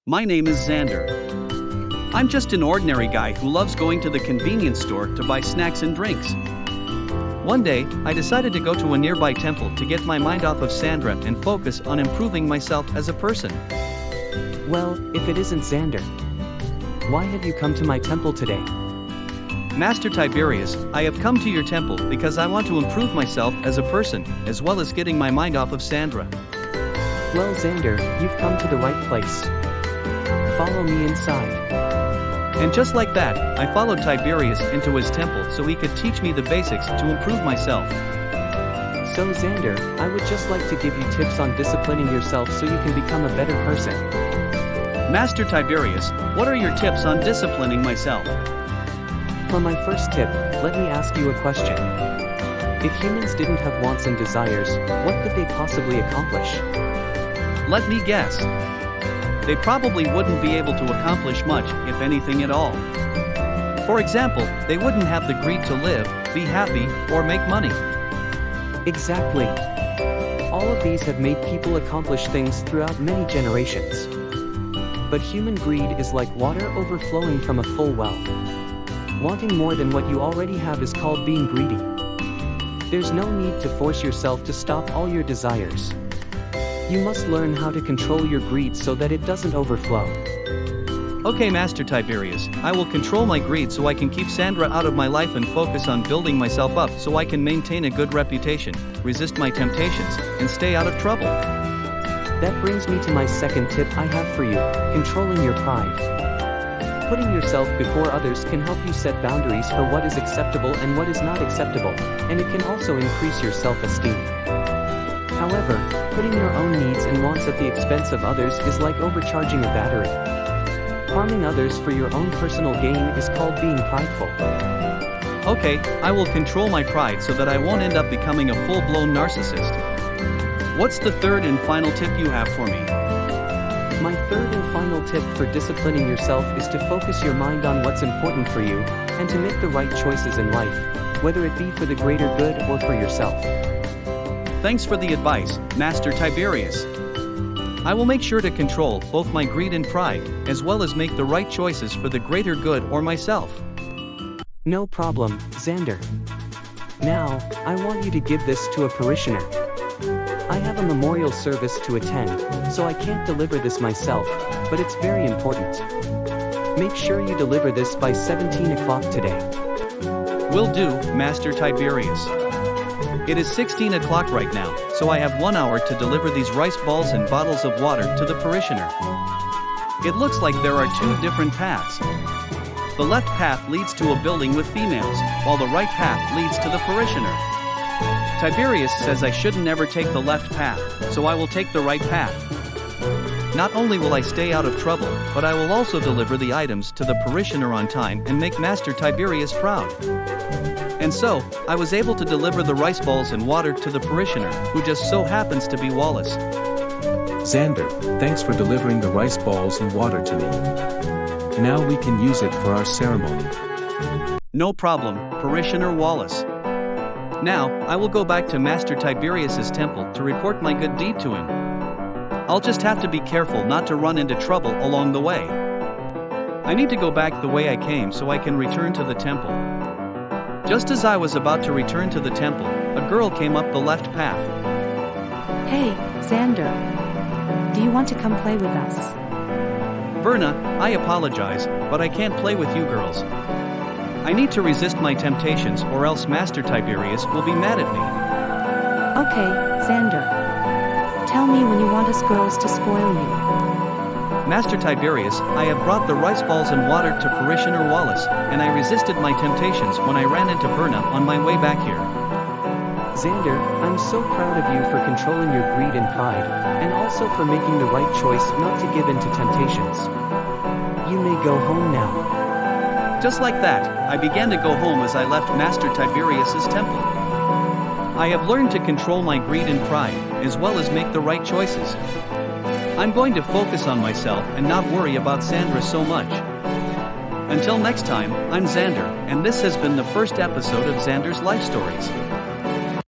My name is Xander. I'm just an ordinary guy who loves going to the convenience store to buy snacks and drinks. One day, I decided to go to a nearby temple to get my mind off of Sandra and focus on improving myself as a person. Well, if it isn't Xander, why have you come to my temple today? Master Tiberius, I have come to your temple because I want to improve myself as a person, as well as getting my mind off of Sandra. Well, Xander, you've come to the right place. Follow me inside. And just like that, I followed Tiberius into his temple so he could teach me the basics to improve myself. So Xander, I would just like to give you tips on disciplining yourself so you can become a better person. Master Tiberius, what are your tips on disciplining myself? For my first tip, let me ask you a question. If humans didn't have wants and desires, what could they possibly accomplish? Let me guess. They probably wouldn't be able to accomplish much, if anything at all. For example, they wouldn't have the greed to live, be happy, or make money. Exactly. All of these have made people accomplish things throughout many generations. But human greed is like water overflowing from a full well. Wanting more than what you already have is called being greedy. There's no need to force yourself to stop all your desires. You must learn how to control your greed so that it doesn't overflow. Okay, Master Tiberius, I will control my greed so I can keep Sandra out of my life and focus on building myself up so I can maintain a good reputation, resist my temptations, and stay out of trouble. That brings me to my second tip I have for you, controlling your pride. Putting yourself before others can help you set boundaries for what is acceptable and what is not acceptable, and it can also increase your self-esteem. However, putting your own needs and wants at the expense of others is like overcharging a battery. Harming others for your own personal gain is called being prideful. Okay, I will control my pride so that I won't end up becoming a full-blown narcissist. What's the third and final tip you have for me? My third and final tip for disciplining yourself is to focus your mind on what's important for you, and to make the right choices in life, whether it be for the greater good or for yourself. Thanks for the advice, Master Tiberius. I will make sure to control both my greed and pride, as well as make the right choices for the greater good or myself. No problem, Xander. Now, I want you to give this to a parishioner. I have a memorial service to attend, so I can't deliver this myself, but it's very important. Make sure you deliver this by 17 o'clock today. Will do, Master Tiberius. It is 16 o'clock right now, so I have 1 hour to deliver these rice balls and bottles of water to the parishioner. It looks like there are two different paths. The left path leads to a building with females, while the right path leads to the parishioner. Tiberius says I should never take the left path, so I will take the right path. Not only will I stay out of trouble, but I will also deliver the items to the parishioner on time and make Master Tiberius proud. And so, I was able to deliver the rice balls and water to the parishioner, who just so happens to be Wallace. Xander, thanks for delivering the rice balls and water to me. Now we can use it for our ceremony. No problem, Parishioner Wallace. Now, I will go back to Master Tiberius's temple to report my good deed to him. I'll just have to be careful not to run into trouble along the way. I need to go back the way I came so I can return to the temple. Just as I was about to return to the temple, a girl came up the left path. Hey, Xander. Do you want to come play with us? Verna, I apologize, but I can't play with you girls. I need to resist my temptations or else Master Tiberius will be mad at me. Okay, Xander. Tell me when you want us girls to spoil you. Master Tiberius, I have brought the rice balls and water to Parishioner Wallace, and I resisted my temptations when I ran into Verna on my way back here. Xander, I'm so proud of you for controlling your greed and pride, and also for making the right choice not to give in to temptations. You may go home now. Just like that, I began to go home as I left Master Tiberius's temple. I have learned to control my greed and pride, as well as make the right choices. I'm going to focus on myself and not worry about Sandra so much. Until next time, I'm Xander, and this has been the first episode of Xander's Life Stories.